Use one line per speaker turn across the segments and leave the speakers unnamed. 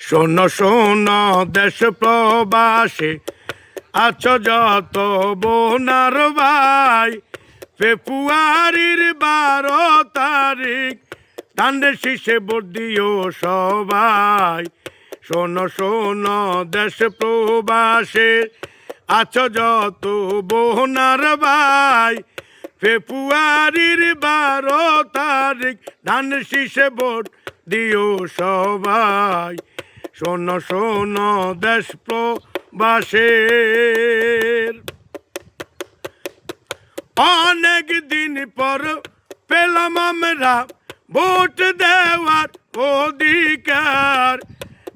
শোনো শোনো দেশ প্রবাসে আছো যত বোনার ভাই, ফেব্রুয়ারির 12 তারিখ ধানের শীষে ভোট দিও সবাই। শোনো শোনো দেশ প্রবাসে আছো যত বোনার ভাই, ফেব্রুয়ারির 12 তারিখ ধানের শীষে ভোট দিও সবাই। শোনো শোনো দেশ প্রবাসের অনেক দিন পর পেলাম আমরা ভোট দেওয়ার অধিকার,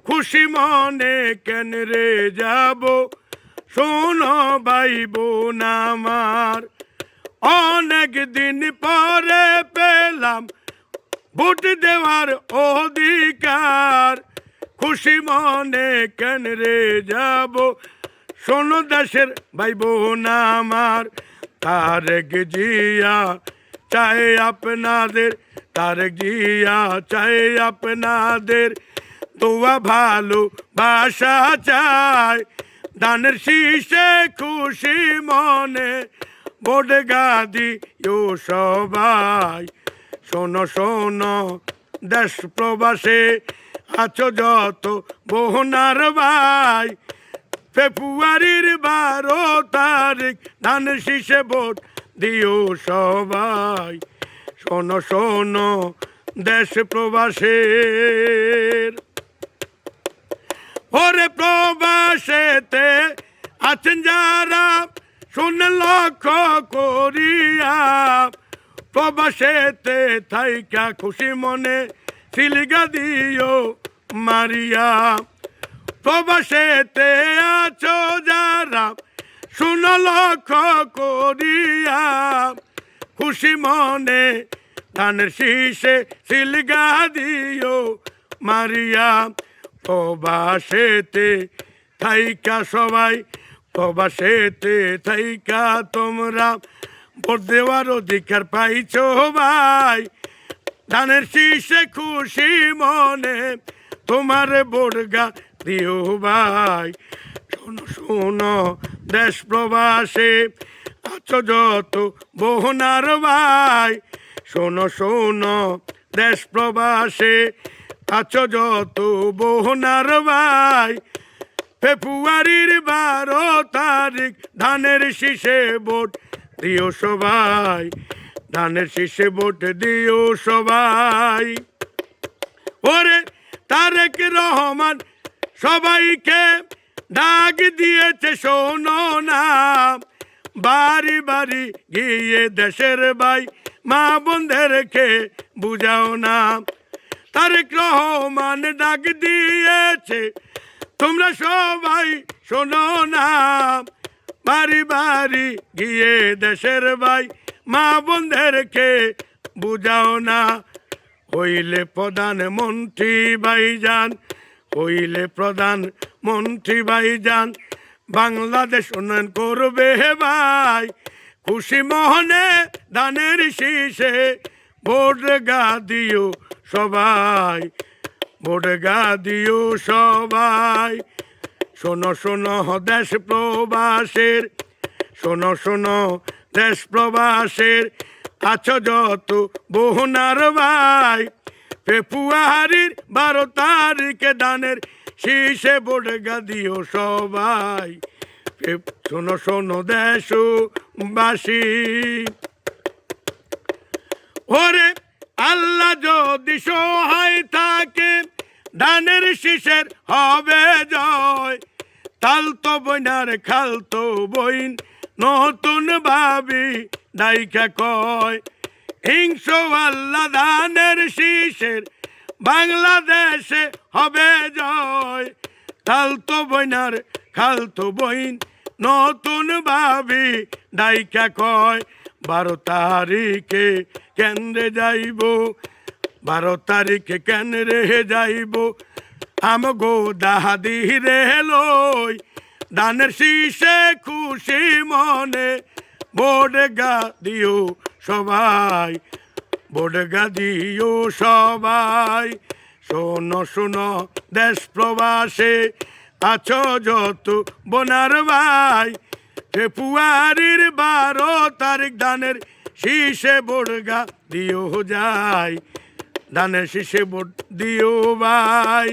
খুশি মনে কেন রে যাব শোনো ভাই বোন আমার। অনেক দিন পরে পেলাম ভোট দেওয়ার অধিকার, খুশি মনে কেন রে যাব শোনো দেশের ভাই বোন আমার। তারেক জিয়া চাই আপনাদের, তারেক জিয়া চাই আপনাদের দোয়া ভালো বাসা চাই। ধানের শীষে খুশি মনে ভোট দিও সবাই। শোনো শোনো দেশ প্রবাসে আছো যত বোনার ভাই, ফেব্রুয়ারির 12 তারিখ ধানের শীষে ভোট দিও সবাই। শোনো শোনো দেশ প্রবাসের ওরে প্রবাসেতে আছেন যারা শুন লক্ষ্য করিয়া, প্রবাসেতে থাইকা খুশি মনে সিলগা দিও মারিয়া। প্রবাসেতে আছো যারা শুন লক্ষ্য করিয়া, খুশি মনে ধানের শীষে সিলগা দিও মারিয়া। প্রবাসেতে থাইকা সবাই, প্রবাসেতে থাইকা তোমরা ভোট দেওয়ার অধিকার পাইছো ভাই। ধানের শীষে খুশি মনে তোমার ভোট দিও ভাই। শোনো শোনো দেশ প্রবাসে আছো যত বোনার ভাই, শোনো শোনো দেশ প্রবাসে আছো যত বোনার ভাই, ফেব্রুয়ারির 12 তারিখ ধানের শীষে ভোট দিও সবাই। ধানের শীষে ভোট দিও সবাই। ওরে তারেক রহমান সবাইকে ডাক দিয়েছে শোনো না, বাড়ি বাড়ি গিয়ে দেশের ভাই মা বোনদেরকে বুঝাও না। তারেক রহমান ডাক দিয়েছে তোমরা সবাই শোনো না, বাড়ি বাড়ি গিয়ে দেশের ভাই মা বোনদেরকে বুঝাও না। হইলে প্রধানমন্ত্রী ভাইজান, হইলে প্রধানমন্ত্রী ভাইজান বাংলাদেশ উন্নয়ন করবে ভাই। খুশি মোহনে ধানের শীষে ভোট দিও সবাই, ভোট দিও সবাই। শোনো শোনো দেশ প্রবাসের, শোনো শোনো দেশ প্রবাসের আছো যত বোনার ভাই, ফেব্রুয়ারির 12 তারিখে ধানের শীষে ভোট দিও সবাই। শোনো শোনো দেশবাসী ওরে আল্লাহ যদি সহায় থাকে ধানের শীষের হবে জয়। তালতো বইনার খালতো বইন নতুন ভাবি দাইকা কয়, হিংস আল্লাহ ধানের শীষের বাংলাদেশে হবে জয়। তালতো বইনার খালতো বইন নতুন ভাবি দাইকা কয়, 12 তারিখে কেন্দ্রে যাইব, 12 তারিখে কেন্দ্রে যাইব আমগো দাহাদি রে লই। ধানের শীষে খুশি মনে ভোট দিও সবাই, ভোট দিও সবাই। শোনো শোনো দেশ প্রবাসে আছো যত বোনার ভাই, ফেব্রুয়ারির 12 তারিখ ধানের শীষে বোরগা দিও যায়, ধানের শীষে ভোট দিও ভাই।